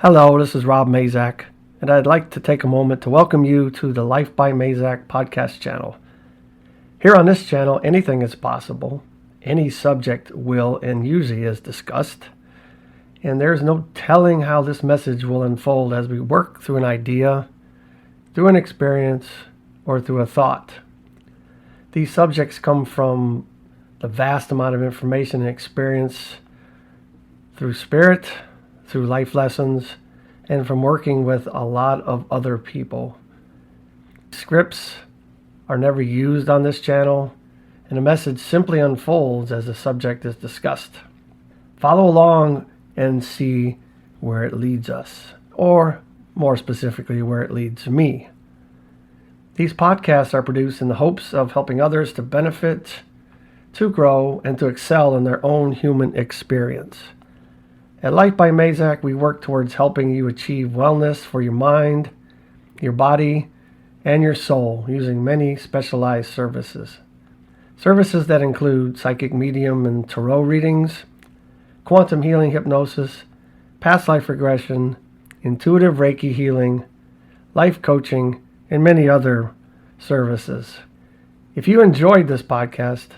Hello, this is Rob Mazak, and I'd like to take a moment to welcome you to the Life by Mazak podcast channel. Here on this channel, anything is possible. Any subject will and usually is discussed, and there's no telling how this message will unfold as we work through an idea, through an experience, or through a thought. These subjects come from the vast amount of information and experience through spirit, through life lessons, and from working with a lot of other people. Scripts are never used on this channel, and the message simply unfolds as the subject is discussed. Follow along and see where it leads us, or more specifically, where it leads me. These podcasts are produced in the hopes of helping others to benefit, to grow, and to excel in their own human experience. At Life by Mazak, we work towards helping you achieve wellness for your mind, your body, and your soul using many specialized services. Services that include psychic medium and tarot readings, quantum healing hypnosis, past life regression, intuitive Reiki healing, life coaching, and many other services. If you enjoyed this podcast,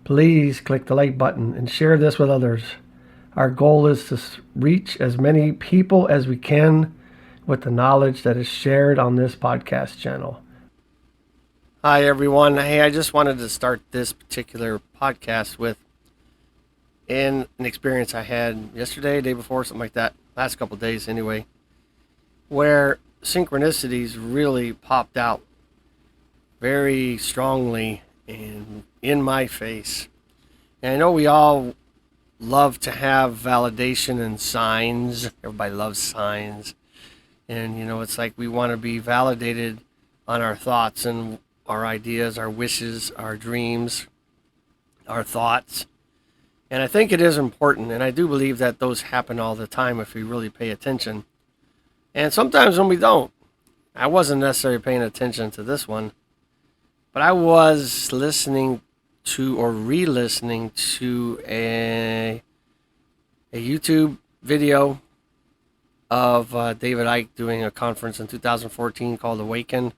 please click the like button and share this with others. Our goal is to reach as many people as we can with the knowledge that is shared on this podcast channel. Hi, everyone. Hey, I just wanted to start this particular podcast with an experience I had yesterday, day before, something like that, last couple of days anyway, where synchronicities really popped out very strongly in my face. And I know we all love to have validation and signs. Everybody loves signs. And, it's like we want to be validated on our thoughts and our ideas, our wishes, our dreams, our thoughts. And I think it is important. And I do believe that those happen all the time if we really pay attention. And sometimes when we don't. I wasn't necessarily paying attention to this one, but I was listening to or re-listening to a YouTube video of David Icke doing a conference in 2014 called Awaken.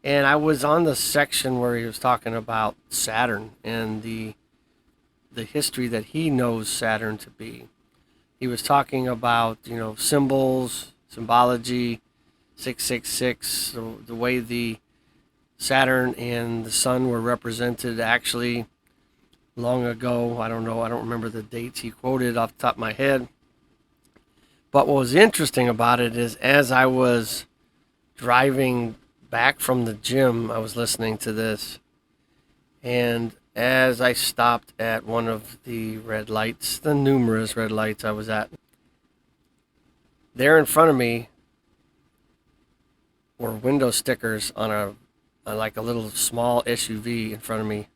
And I was on the section where he was talking about Saturn and the history that he knows Saturn to be. He was talking about, symbols, symbology, 666, the way the Saturn and the Sun were represented actually long ago. I don't remember the dates he quoted off the top of my head. But what was interesting about it is as I was driving back from the gym, I was listening to this. And as I stopped at one of the red lights, the numerous red lights I was at, there in front of me were window stickers on like a little small SUV in front of me,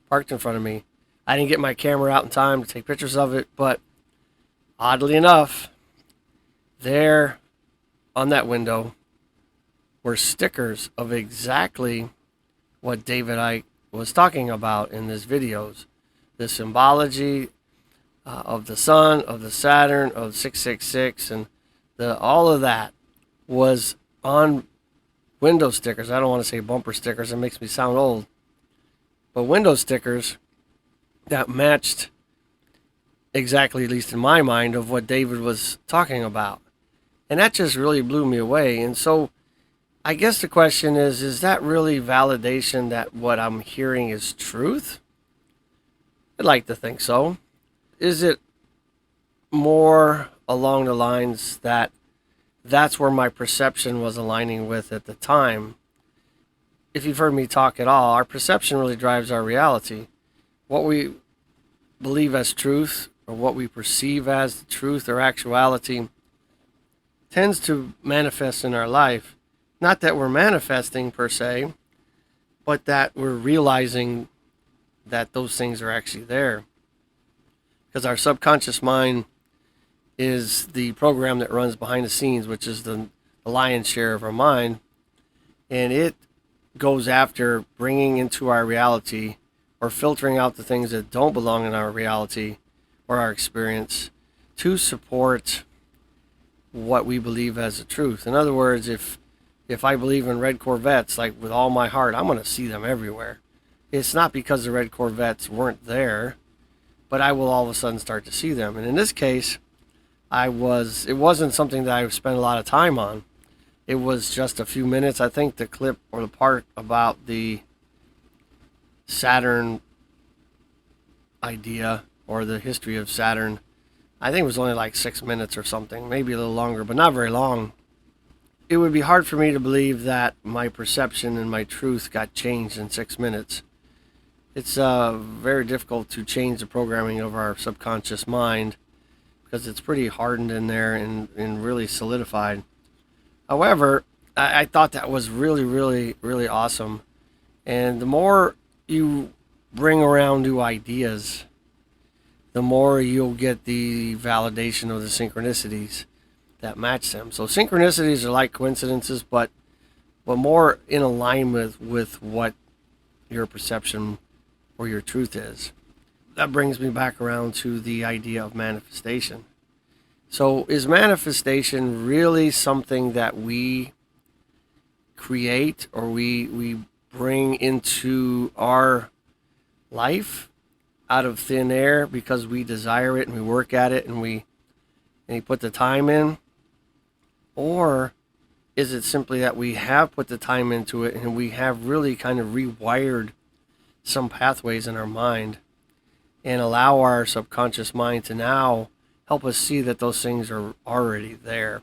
parked in front of me. I didn't get my camera out in time to take pictures of it, but oddly enough, there on that window were stickers of exactly what David Icke was talking about in his videos. The symbology of the Sun, of the Saturn, of 666, and all of that was on window stickers. I don't want to say bumper stickers. It makes me sound old. But window stickers that matched exactly, at least in my mind, of what David was talking about. And that just really blew me away. And so I guess the question is that really validation that what I'm hearing is truth? I'd like to think so. Is it more along the lines that that's where my perception was aligning with at the time? If you've heard me talk at all, our perception really drives our reality. What we believe as truth, or what we perceive as the truth or actuality, tends to manifest in our life. Not that we're manifesting per se, but that we're realizing that those things are actually there. Because our subconscious mind is the program that runs behind the scenes, which is the lion's share of our mind. And it goes after bringing into our reality or filtering out the things that don't belong in our reality or our experience to support what we believe as the truth. In other words, if I believe in red Corvettes, like with all my heart, I'm going to see them everywhere. It's not because the red Corvettes weren't there, but I will all of a sudden start to see them. And in this case, it wasn't something that I spent a lot of time on. It was just a few minutes. I think the clip or the part about the Saturn idea or the history of Saturn, I think it was only like 6 minutes or something, maybe a little longer, but not very long. It would be hard for me to believe that my perception and my truth got changed in 6 minutes. It's very difficult to change the programming of our subconscious mind because it's pretty hardened in there and really solidified. However, I thought that was really, really, really awesome. And the more you bring around new ideas, the more you'll get the validation of the synchronicities that match them. So synchronicities are like coincidences, but more in alignment with what your perception or your truth is. That brings me back around to the idea of manifestation. So is manifestation really something that we create or we bring into our life out of thin air because we desire it and we work at it and we put the time in? Or is it simply that we have put the time into it and we have really kind of rewired some pathways in our mind and allow our subconscious mind to now help us see that those things are already there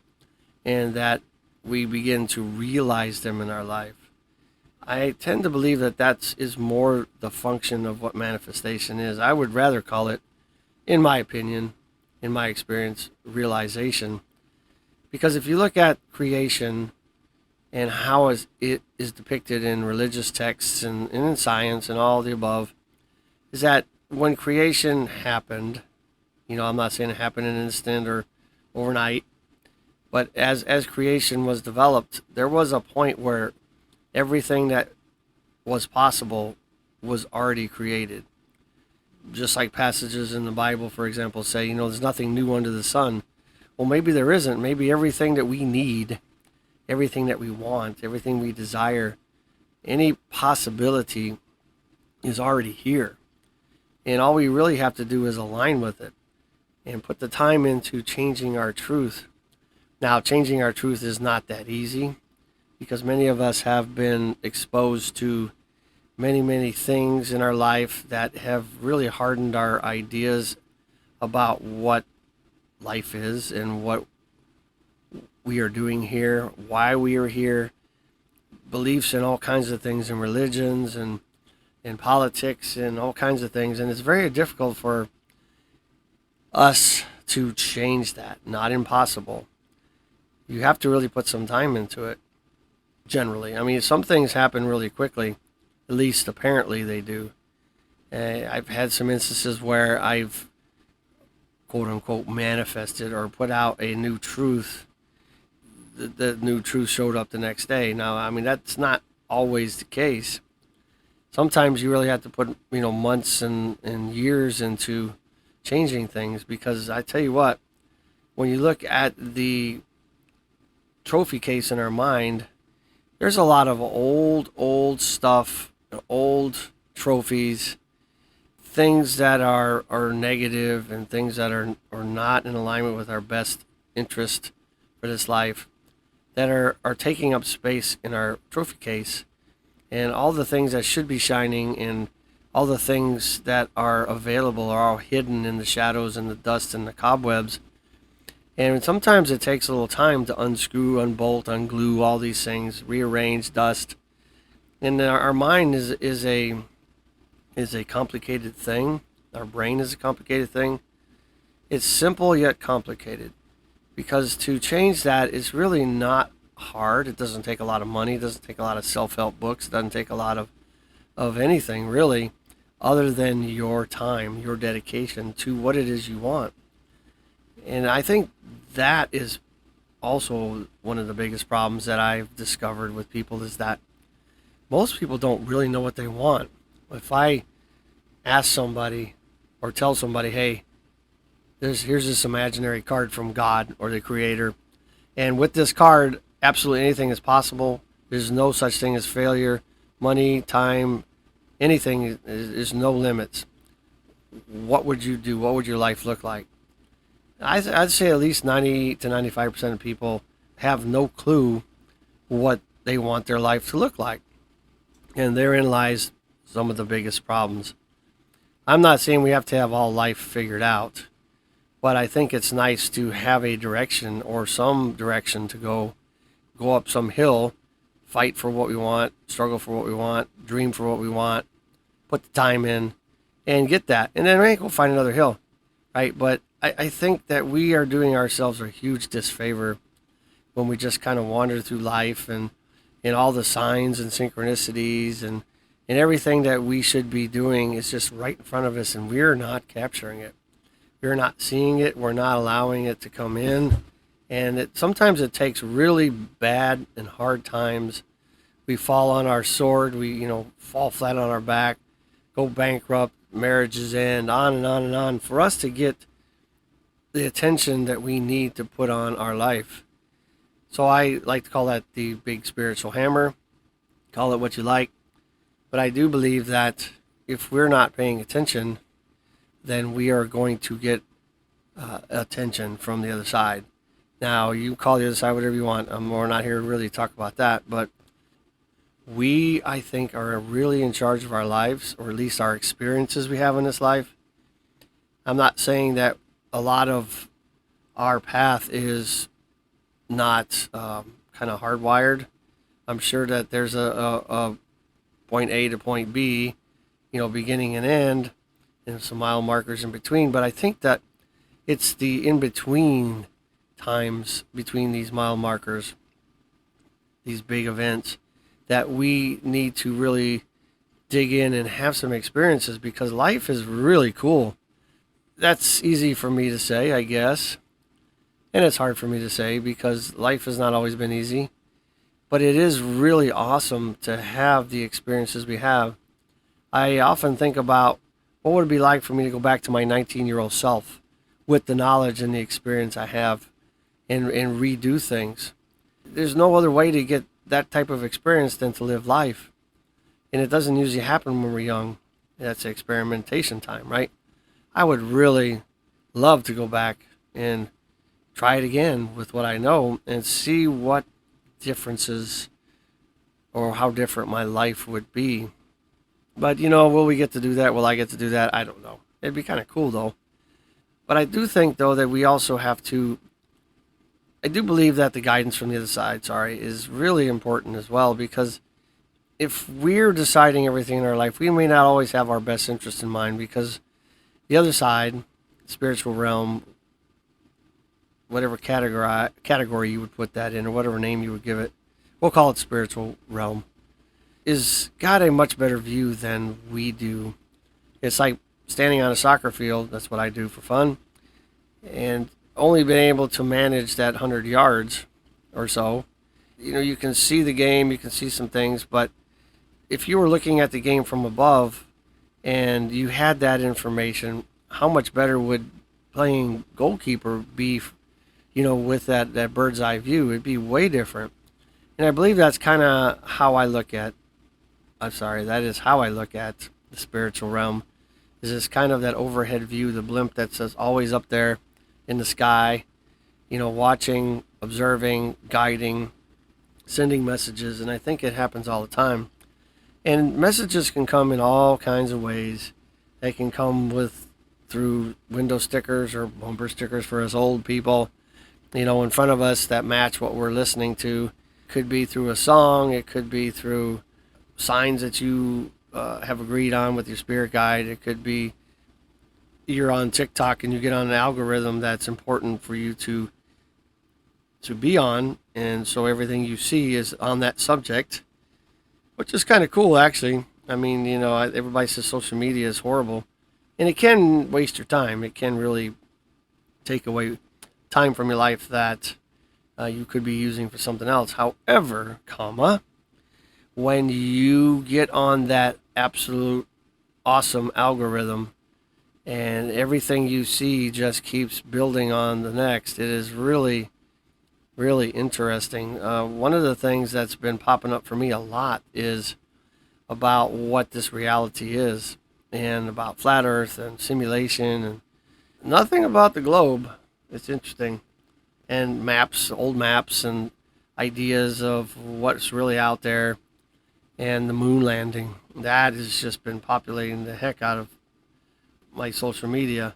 and that we begin to realize them in our life? I tend to believe that is more the function of what manifestation is. I would rather call it, in my opinion, in my experience, realization. Because if you look at creation and how it is depicted in religious texts and in science and all the above, is that when creation happened, I'm not saying it happened in an instant or overnight, but as creation was developed, there was a point where everything that was possible was already created. Just like passages in the Bible, for example, say, there's nothing new under the sun. Well, maybe there isn't. Maybe everything that we need, everything that we want, everything we desire, any possibility is already here. And all we really have to do is align with it and put the time into changing our truth. Now, changing our truth is not that easy because many of us have been exposed to many, many things in our life that have really hardened our ideas about what life is and what we are doing here, why we are here, beliefs in all kinds of things in religions and in politics and all kinds of things. And it's very difficult for us to change that. Not impossible. You have to really put some time into it, generally. I mean, some things happen really quickly. At least apparently they do. I've had some instances where I've quote unquote manifested or put out a new truth. The new truth showed up the next day. Now, I mean, that's not always the case. Sometimes you really have to put, months and years into changing things, because I tell you what, when you look at the trophy case in our mind, there's a lot of old stuff, old trophies, things that are negative and things that are not in alignment with our best interest for this life, that are taking up space in our trophy case. And all the things that should be shining and all the things that are available are all hidden in the shadows and the dust and the cobwebs. And sometimes it takes a little time to unscrew, unbolt, unglue all these things, rearrange, dust. And our mind is a complicated thing. Our brain is a complicated thing. It's simple yet complicated, because to change that is really not hard. It doesn't take a lot of money. It doesn't take a lot of self-help books. It doesn't take a lot of anything really, other than your time, your dedication to what it is you want. And I think that is also one of the biggest problems that I've discovered with people, is that most people don't really know what they want. If I ask somebody or tell somebody, hey, here's this imaginary card from God or the Creator, And with this card, absolutely anything is possible. There's no such thing as failure. Money, time, anything is no limits. What would you do? What would your life look like? I'd say at least 90 to 95% of people have no clue what they want their life to look like. And therein lies some of the biggest problems. I'm not saying we have to have all life figured out, but I think it's nice to have a direction or some direction to go up some hill, fight for what we want, struggle for what we want, dream for what we want, put the time in, and get that. And then go find another hill, right? But I think that we are doing ourselves a huge disfavor when we just kind of wander through life and all the signs and synchronicities and everything that we should be doing is just right in front of us, and we're not capturing it. We're not seeing it. We're not allowing it to come in. And sometimes it takes really bad and hard times. We fall on our sword. We, fall flat on our back, go bankrupt, marriages end, on and on and on, for us to get the attention that we need to put on our life. So I like to call that the big spiritual hammer. Call it what you like. But I do believe that if we're not paying attention, then we are going to get attention from the other side. Now, you call the other side whatever you want. We're not here to really talk about that. But we, I think, are really in charge of our lives, or at least our experiences we have in this life. I'm not saying that a lot of our path is not kind of hardwired. I'm sure that there's a point A to point B, beginning and end, and some mile markers in between. But I think that it's the in between times between these mile markers, these big events, that we need to really dig in and have some experiences, because life is really cool. That's easy for me to say, I guess. And it's hard for me to say because life has not always been easy. But it is really awesome to have the experiences we have. I often think about what would it be like for me to go back to my 19-year-old self with the knowledge and the experience I have, and redo things. There's no other way to get that type of experience than to live life. And it doesn't usually happen when we're young. That's experimentation time, right? I would really love to go back and try it again with what I know and see what differences or how different my life would be. But, will we get to do that? Will I get to do that? I don't know. It'd be kind of cool, though. But I do think, though, that we also have to, I do believe that the guidance from the other side, is really important as well, because if we're deciding everything in our life, we may not always have our best interest in mind, because the other side, spiritual realm, whatever category you would put that in, or whatever name you would give it, we'll call it spiritual realm, is got a much better view than we do. It's like standing on a soccer field. That's what I do for fun, and only been able to manage that 100 yards or so. You can see the game, you can see some things, but if you were looking at the game from above and you had that information, how much better would playing goalkeeper be, with that bird's eye view? It'd be way different. And I believe that's kind of how I look at, that is how I look at the spiritual realm, is this kind of that overhead view, the blimp that's always up there in the sky, watching, observing, guiding, sending messages. And I think it happens all the time. And messages can come in all kinds of ways. They can come through window stickers or bumper stickers for us old people, in front of us that match what we're listening to. Could be through a song. It could be through signs that you have agreed on with your spirit guide. It could be you're on TikTok and you get on an algorithm that's important for you to be on, and so everything you see is on that subject, which is kind of cool, actually. I mean, everybody says social media is horrible, and it can waste your time. It can really take away time from your life that you could be using for something else. However, when you get on that absolute awesome algorithm and everything you see just keeps building on the next, it is really really interesting. One of the things that's been popping up for me a lot is about what this reality is, and about flat Earth and simulation, and nothing about the globe. It's interesting. And maps, old maps, and ideas of what's really out there, and the moon landing. That has just been populating the heck out of my social media.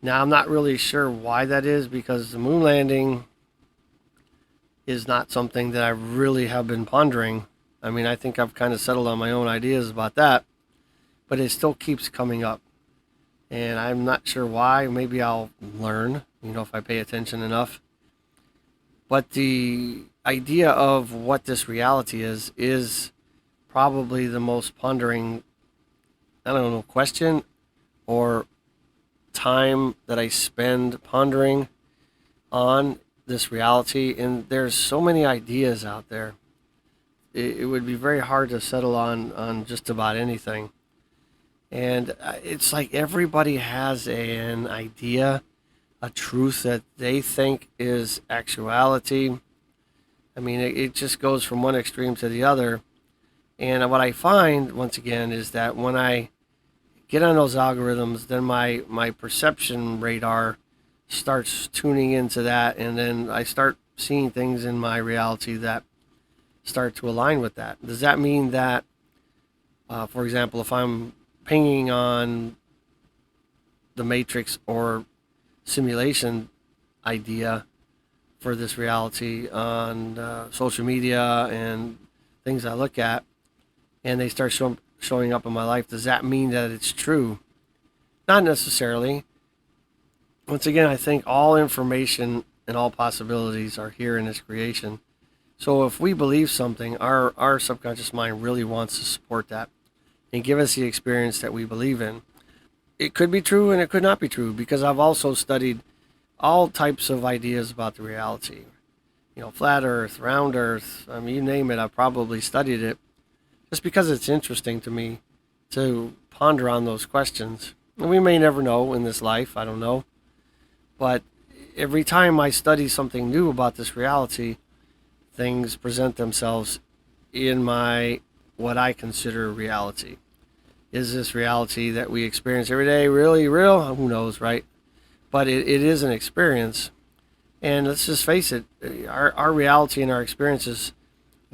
Now, I'm not really sure why that is, because the moon landing is not something that I really have been pondering. I mean, I think I've kind of settled on my own ideas about that, but it still keeps coming up. And I'm not sure why. Maybe I'll learn, if I pay attention enough. But the idea of what this reality is probably the most pondering, I don't know, question or time that I spend pondering on this reality. And there's so many ideas out there. It would be very hard to settle on just about anything. And it's like everybody has an idea, a truth that they think is actuality. I mean, it just goes from one extreme to the other. And what I find, once again, is that when I get on those algorithms, then my perception radar starts tuning into that, and then I start seeing things in my reality that start to align with that. Does that mean that, for example, if I'm pinging on the matrix or simulation idea for this reality on social media and things I look at, and they start showing up in my life, does that mean that it's true? Not necessarily. Once again, I think all information and all possibilities are here in this creation. So if we believe something, our subconscious mind really wants to support that and give us the experience that we believe in. It could be true and it could not be true, because I've also studied all types of ideas about the reality. Flat Earth, round Earth, I mean, you name it, I've probably studied it, just because it's interesting to me to ponder on those questions. And we may never know in this life, I don't know. But every time I study something new about this reality, things present themselves in what I consider reality. Is this reality that we experience every day really real? Who knows, right? But it is an experience. And let's just face it, our reality and our experiences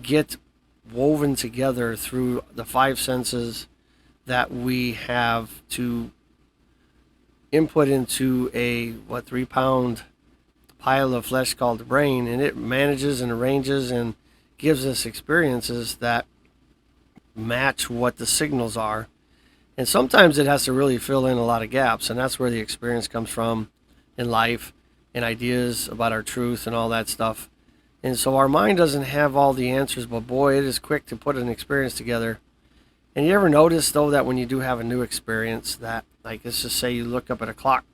get woven together through the five senses that we have to input into a 3-pound pile of flesh called the brain, and it manages and arranges and gives us experiences that match what the signals are. And sometimes it has to really fill in a lot of gaps, and that's where the experience comes from in life, and ideas about our truth and all that stuff. And so our mind doesn't have all the answers, but boy, it is quick to put an experience together. And you ever notice, though, that when you do have a new experience, that, like, let's just say you look up at a clock,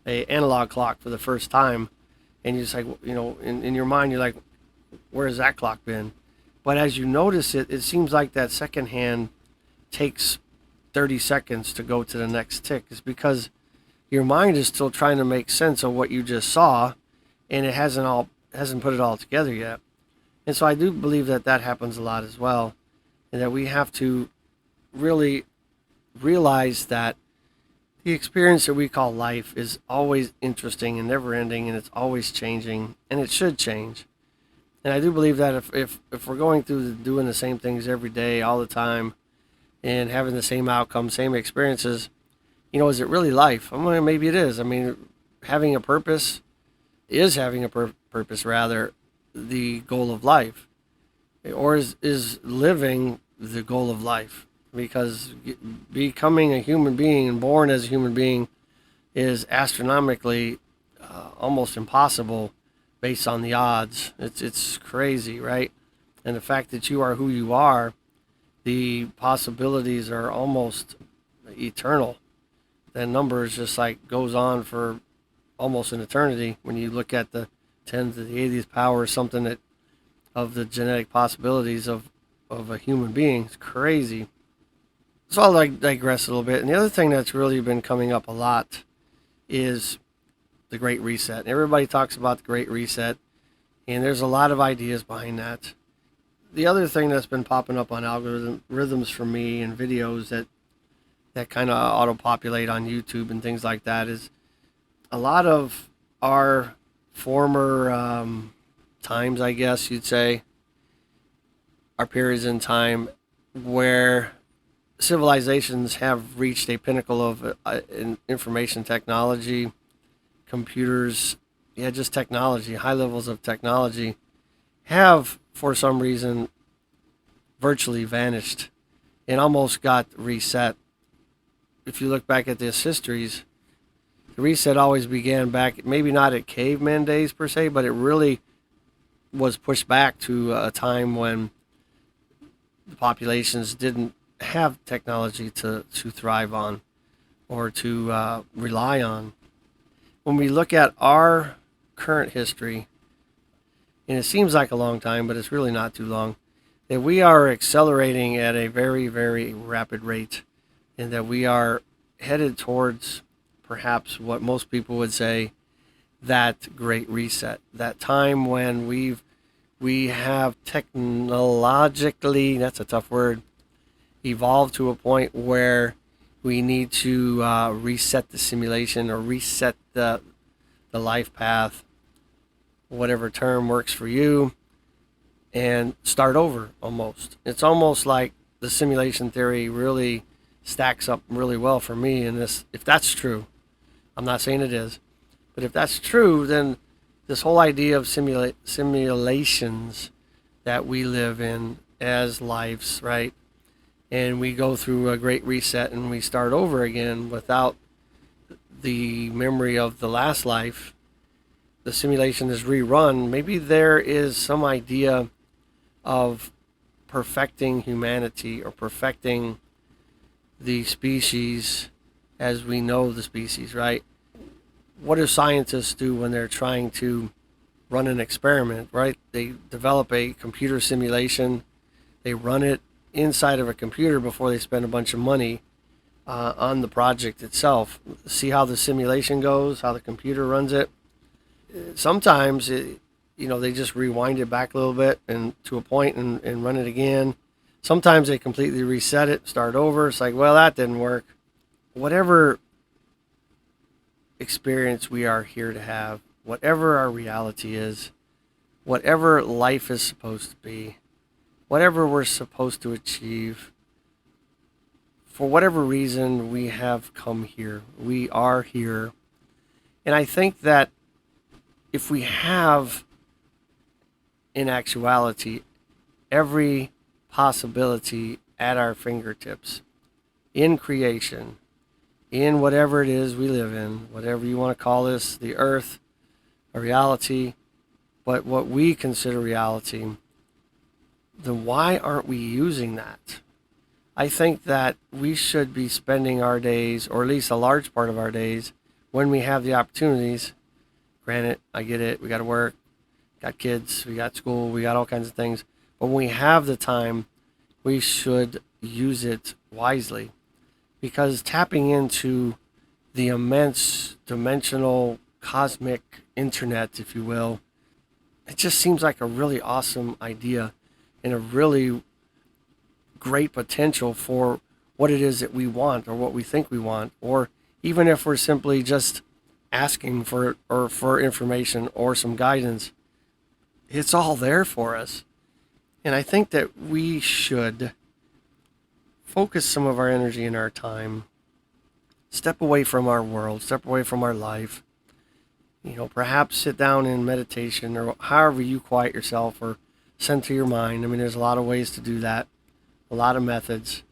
a analog clock, for the first time, and you're just like, in your mind, you're like, where's that clock been? But as you notice it, it seems like that second hand takes 30 seconds to go to the next tick. It's because your mind is still trying to make sense of what you just saw, and it hasn't put it all together yet. And so I do believe that happens a lot as well, and that we have to really realize that the experience that we call life is always interesting and never ending, and it's always changing, and it should change. And I do believe that if we're going through doing the same things every day, all the time, and having the same outcome, same experiences, is it really life? I mean, maybe it is. I mean, having a purpose is having a purpose, rather, the goal of life. Or is living the goal of life? Because becoming a human being and born as a human being is astronomically almost impossible based on the odds. It's crazy, right? And the fact that you are who you are, the possibilities are almost eternal. That number is just like goes on for almost an eternity when you look at the 10 to the 80th power or something of the genetic possibilities of a human being. It's crazy. So I'll digress a little bit. And the other thing that's really been coming up a lot is the Great Reset. Everybody talks about the Great Reset, And there's a lot of ideas behind that. The other thing that's been popping up on algorithms for me and videos that kind of auto-populate on YouTube and things like that is a lot of our former times, I guess you'd say, our periods in time where civilizations have reached a pinnacle of information technology, computers, yeah, just technology, high levels of technology, have for some reason virtually vanished and almost got reset. If you look back at this histories, the reset always began back, maybe not at caveman days per se, but it really was pushed back to a time when the populations didn't have technology to thrive on or to rely on. When we look at our current history, and it seems like a long time, but it's really not too long, that we are accelerating at a very, very rapid rate, and that we are headed towards perhaps what most people would say that great reset, that time when we have technologically, that's a tough word, evolved to a point where we need to reset the simulation or reset the life path, whatever term works for you, and start over almost. It's almost like the simulation theory really stacks up really well for me in this. If that's true, I'm not saying it is, but if that's true, then this whole idea of simulations that we live in as lives, right? And we go through a great reset and we start over again without the memory of the last life. The simulation is rerun. Maybe there is some idea of perfecting humanity or perfecting the species as we know the species, right? What do scientists do when they're trying to run an experiment, right? They develop a computer simulation, they run it inside of a computer before they spend a bunch of money on the project itself. See how the simulation goes, how the computer runs it. Sometimes, they just rewind it back a little bit and to a point and run it again. Sometimes they completely reset it, start over. It's like, well, that didn't work. Whatever experience we are here to have, whatever our reality is, whatever life is supposed to be, whatever we're supposed to achieve, for whatever reason we have come here, we are here. And I think that if we have, in actuality, every possibility at our fingertips in creation, in whatever it is we live in, whatever you want to call this, the earth, a reality, but what we consider reality, then why aren't we using that? I think that we should be spending our days, or at least a large part of our days, when we have the opportunities. Granted, I get it, we got to work, got kids, we got school, we got all kinds of things. But when we have the time, we should use it wisely. Because tapping into the immense dimensional cosmic internet, if you will, it just seems like a really awesome idea and a really great potential for what it is that we want or what we think we want, or even if we're simply just asking for information or some guidance, it's all there for us. And I think that we should focus some of our energy and our time, step away from our world, step away from our life, perhaps sit down in meditation or however you quiet yourself or center your mind. I mean, there's a lot of ways to do that, a lot of methods,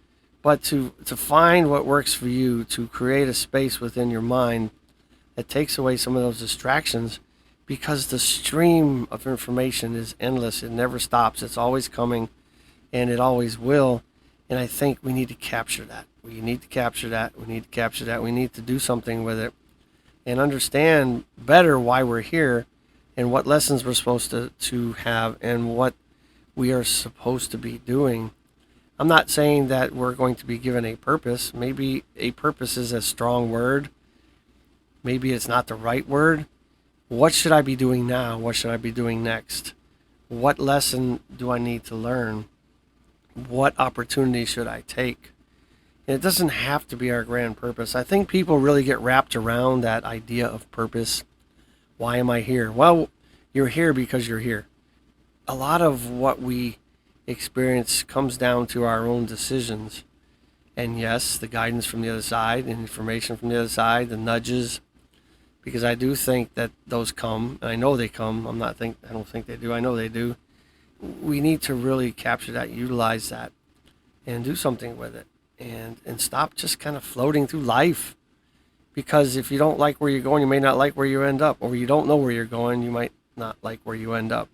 but to find what works for you, to create a space within your mind that takes away some of those distractions, because the stream of information is endless. It never stops. It's always coming, and it always will. And I think we need to capture that. We need to capture that. We need to capture that. We need to do something with it and understand better why we're here and what lessons we're supposed to have and what we are supposed to be doing. I'm not saying that we're going to be given a purpose. Maybe a purpose is a strong word. Maybe it's not the right word. What should I be doing now? What should I be doing next? What lesson do I need to learn? What opportunity should I take? And it doesn't have to be our grand purpose. I think people really get wrapped around that idea of purpose. Why am I here? Well, you're here because you're here. A lot of what we experience comes down to our own decisions. And yes, the guidance from the other side, and information from the other side, the nudges, because I do think that those come, and I know they come. I don't think they do. I know they do. We need to really capture that, utilize that, and do something with it, and stop just kind of floating through life. Because if you don't like where you're going, you may not like where you end up, or you don't know where you're going, you might not like where you end up.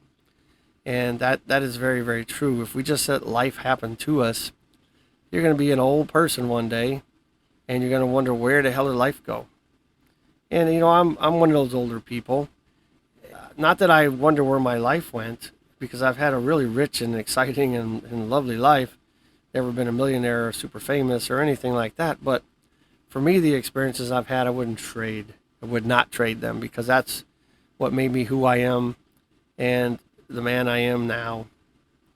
And that is very, very true. If we just let life happen to us, you're going to be an old person one day, and you're going to wonder, where the hell did life go? And I'm one of those older people. Not that I wonder where my life went, because I've had a really rich and exciting and lovely life. Never been a millionaire or super famous or anything like that. But for me, the experiences I've had, I wouldn't trade. I would not trade them, because that's what made me who I am and the man I am now.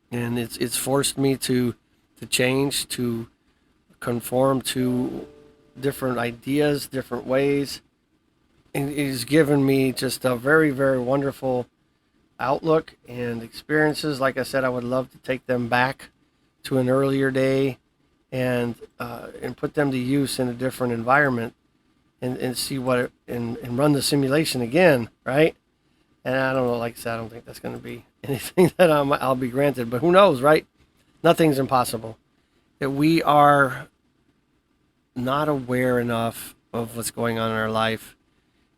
And it's forced me to change, to conform to different ideas, different ways. And it has given me just a very, very wonderful outlook and experiences. Like I said, I would love to take them back to an earlier day and put them to use in a different environment, and see and run the simulation again, right? And I don't know, like I said, I don't think that's going to be anything that I'll be granted, but who knows, right? Nothing's impossible. That we are not aware enough of what's going on in our life.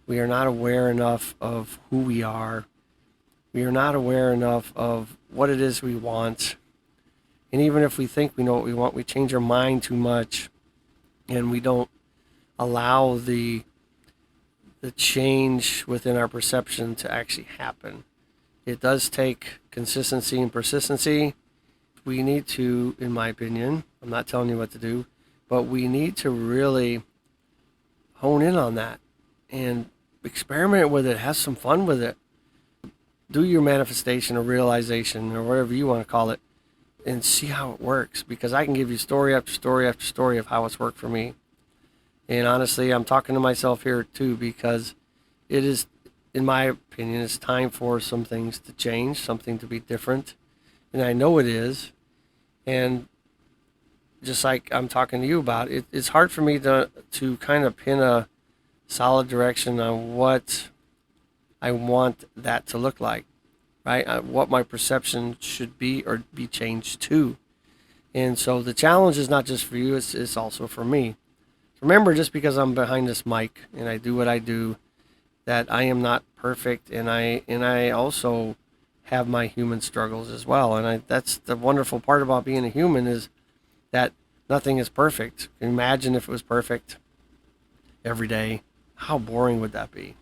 We are not aware enough of who we are. We are not aware enough of what it is we want. And even if we think we know what we want, we change our mind too much, and we don't allow the change within our perception to actually happen. It does take consistency and persistency. We need to, in my opinion, I'm not telling you what to do, but we need to really hone in on that and experiment with it, have some fun with it. Do your manifestation or realization or whatever you want to call it, and see how it works, because I can give you story after story after story of how it's worked for me. And honestly, I'm talking to myself here too, because it is, in my opinion, it's time for some things to change, something to be different. And I know it is. And just like I'm talking to you about, it's hard for me to kind of pin a solid direction on what I want that to look like, right? What my perception should be or be changed to. And so the challenge is not just for you, it's also for me. Remember, just because I'm behind this mic and I do what I do, that I am not perfect, and I also have my human struggles as well. And that's the wonderful part about being a human, is that nothing is perfect. Imagine if it was perfect every day. How boring would that be?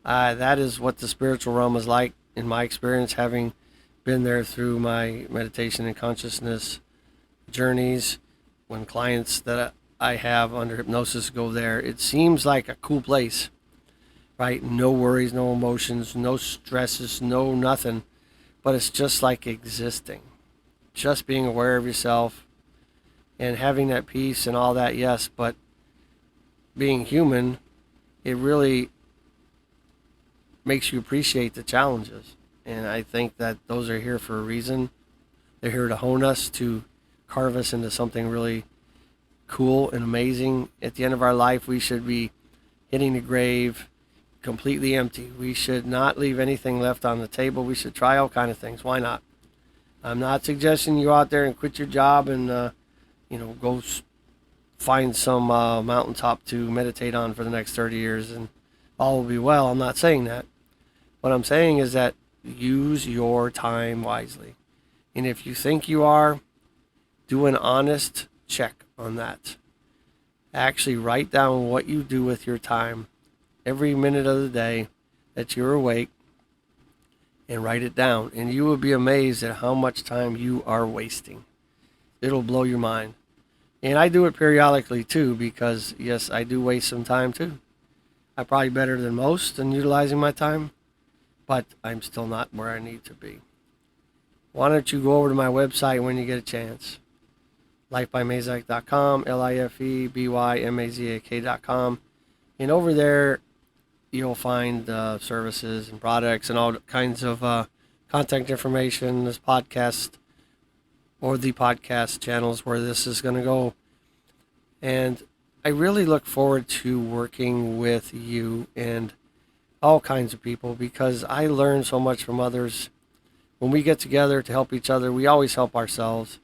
That is what the spiritual realm is like, in my experience, having been there through my meditation and consciousness journeys. When clients that I have under hypnosis go there, it seems like a cool place, right? No worries, no emotions, no stresses, no nothing. But it's just like existing, just being aware of yourself and having that peace and all that, yes. But being human, it really makes you appreciate the challenges. And I think that those are here for a reason. They're here to hone us, to carve us into something really cool and amazing. At the end of our life, we should be hitting the grave completely empty. We should not leave anything left on the table. We should try all kind of things. Why not? I'm not suggesting you out there and quit your job and go find some mountaintop to meditate on for the next 30 years and all will be well. I'm not saying that. What I'm saying is that use your time wisely. And if you think you are, do an honest check on that. Actually write down what you do with your time every minute of the day that you're awake, and write it down. And you will be amazed at how much time you are wasting. It'll blow your mind. And I do it periodically too, because yes, I do waste some time too. I'm probably better than most in utilizing my time, but I'm still not where I need to be. Why don't you go over to my website when you get a chance? lifebymazak.com, lifebymazak.com. And over there, you'll find services and products and all kinds of contact information, this podcast or the podcast channels where this is going to go. And I really look forward to working with you and all kinds of people because I learn so much from others. When we get together to help each other, we always help ourselves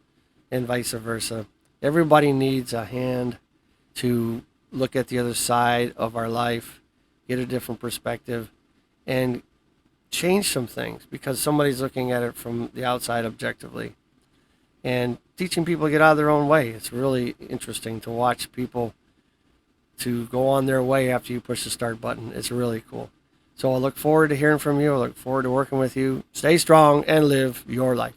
and vice versa. Everybody needs a hand to look at the other side of our life, get a different perspective, and change some things because somebody's looking at it from the outside objectively. And teaching people to get out of their own way. It's really interesting to watch people to go on their way after you push the start button. It's really cool. So I look forward to hearing from you. I look forward to working with you. Stay strong and live your life.